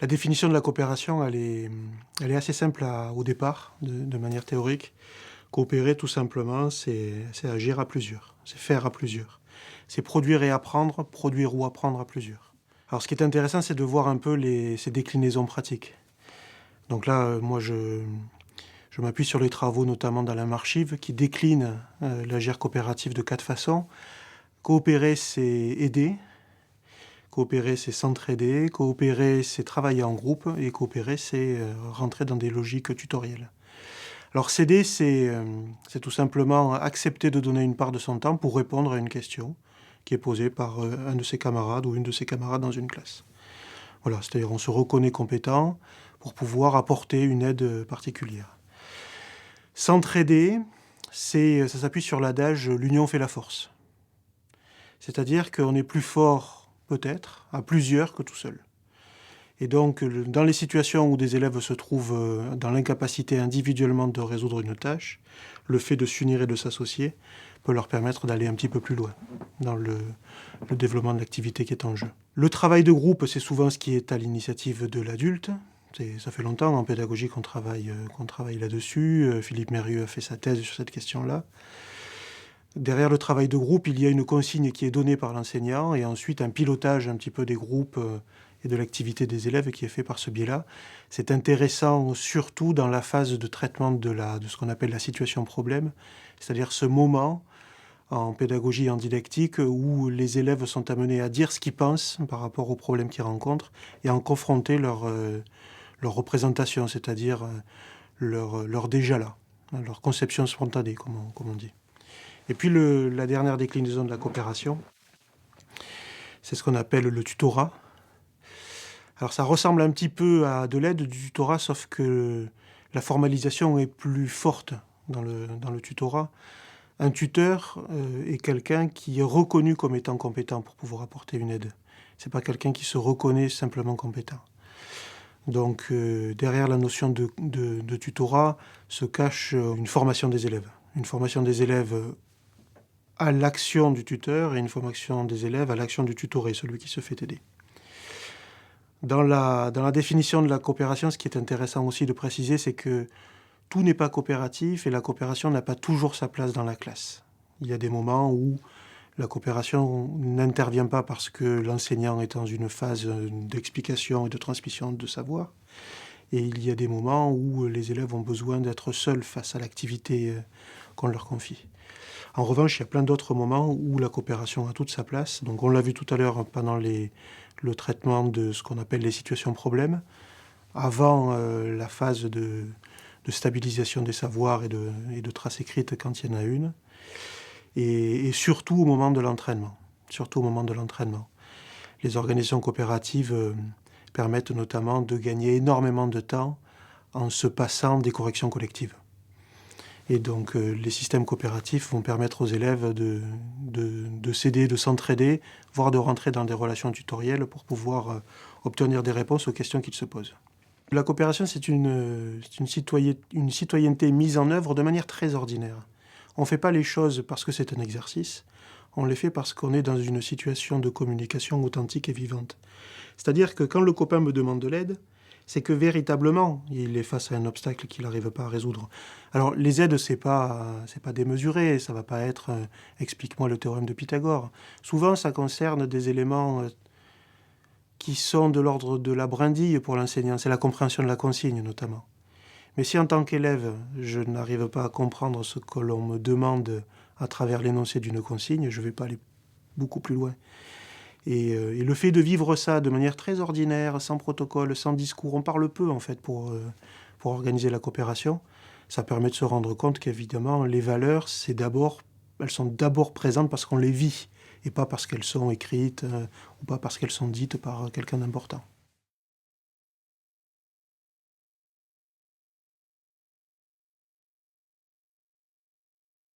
La définition de la coopération, elle est assez simple au départ, de manière théorique. Coopérer, tout simplement, c'est agir à plusieurs, c'est faire à plusieurs. C'est produire et apprendre, produire ou apprendre à plusieurs. Alors ce qui est intéressant, c'est de voir un peu ces déclinaisons pratiques. Donc là, moi, je m'appuie sur les travaux, notamment d'Alain Marchive, qui décline l'agir coopératif de 4 façons. Coopérer, c'est aider. Coopérer, c'est s'entraider. Coopérer, c'est travailler en groupe. Et coopérer, c'est rentrer dans des logiques tutorielles. Alors s'aider, c'est tout simplement accepter de donner une part de son temps pour répondre à une question qui est posée par un de ses camarades ou une de ses camarades dans une classe. Voilà, c'est-à-dire on se reconnaît compétent pour pouvoir apporter une aide particulière. S'entraider, ça s'appuie sur l'adage « l'union fait la force ». C'est-à-dire qu'on est plus fort, peut-être, à plusieurs que tout seul. Et donc, dans les situations où des élèves se trouvent dans l'incapacité individuellement de résoudre une tâche, le fait de s'unir et de s'associer peut leur permettre d'aller un petit peu plus loin dans le développement de l'activité qui est en jeu. Le travail de groupe, c'est souvent ce qui est à l'initiative de l'adulte. Ça fait longtemps en pédagogie qu'on travaille là-dessus. Philippe Mérieux a fait sa thèse sur cette question-là. Derrière le travail de groupe, il y a une consigne qui est donnée par l'enseignant et ensuite un pilotage un petit peu des groupes et de l'activité des élèves qui est fait par ce biais-là. C'est intéressant surtout dans la phase de traitement de ce qu'on appelle la situation problème, c'est-à-dire ce moment en pédagogie et en didactique où les élèves sont amenés à dire ce qu'ils pensent par rapport aux problèmes qu'ils rencontrent et à en confronter leur représentation, c'est-à-dire leur déjà là, leur conception spontanée, comme on dit. Et puis la dernière déclinaison de la coopération, c'est ce qu'on appelle le tutorat. Alors ça ressemble un petit peu à de l'aide du tutorat, sauf que la formalisation est plus forte dans le tutorat. Un tuteur est quelqu'un qui est reconnu comme étant compétent pour pouvoir apporter une aide. Ce n'est pas quelqu'un qui se reconnaît simplement compétent. Donc derrière la notion de tutorat se cache une formation des élèves. Une formation des élèves à l'action du tuteur et une formation des élèves à l'action du tutoré, celui qui se fait aider. Dans la définition de la coopération, ce qui est intéressant aussi de préciser, c'est que tout n'est pas coopératif et la coopération n'a pas toujours sa place dans la classe. Il y a des moments où la coopération n'intervient pas parce que l'enseignant est dans une phase d'explication et de transmission de savoir. Et il y a des moments où les élèves ont besoin d'être seuls face à l'activité qu'on leur confie. En revanche, il y a plein d'autres moments où la coopération a toute sa place. Donc on l'a vu tout à l'heure pendant le traitement de ce qu'on appelle les situations problèmes, avant la phase de stabilisation des savoirs et de traces écrites quand il y en a une, et surtout au moment de l'entraînement. Surtout au moment de l'entraînement. Les organisations coopératives permettent notamment de gagner énormément de temps en se passant des corrections collectives. Et donc les systèmes coopératifs vont permettre aux élèves de s'aider, de s'entraider, voire de rentrer dans des relations tutorielles pour pouvoir obtenir des réponses aux questions qu'ils se posent. La coopération, c'est une citoyenneté mise en œuvre de manière très ordinaire. On ne fait pas les choses parce que c'est un exercice, on les fait parce qu'on est dans une situation de communication authentique et vivante. C'est-à-dire que quand le copain me demande de l'aide, c'est que véritablement, il est face à un obstacle qu'il n'arrive pas à résoudre. Alors, les aides, c'est pas démesuré, ça va pas être explique-moi le théorème de Pythagore. Souvent, ça concerne des éléments qui sont de l'ordre de la brindille pour l'enseignant. C'est la compréhension de la consigne, notamment. Mais si, en tant qu'élève, je n'arrive pas à comprendre ce que l'on me demande à travers l'énoncé d'une consigne, je ne vais pas aller beaucoup plus loin. Et le fait de vivre ça de manière très ordinaire, sans protocole, sans discours, on parle peu en fait pour organiser la coopération, ça permet de se rendre compte qu'évidemment les valeurs, elles sont d'abord présentes parce qu'on les vit et pas parce qu'elles sont écrites ou pas parce qu'elles sont dites par quelqu'un d'important.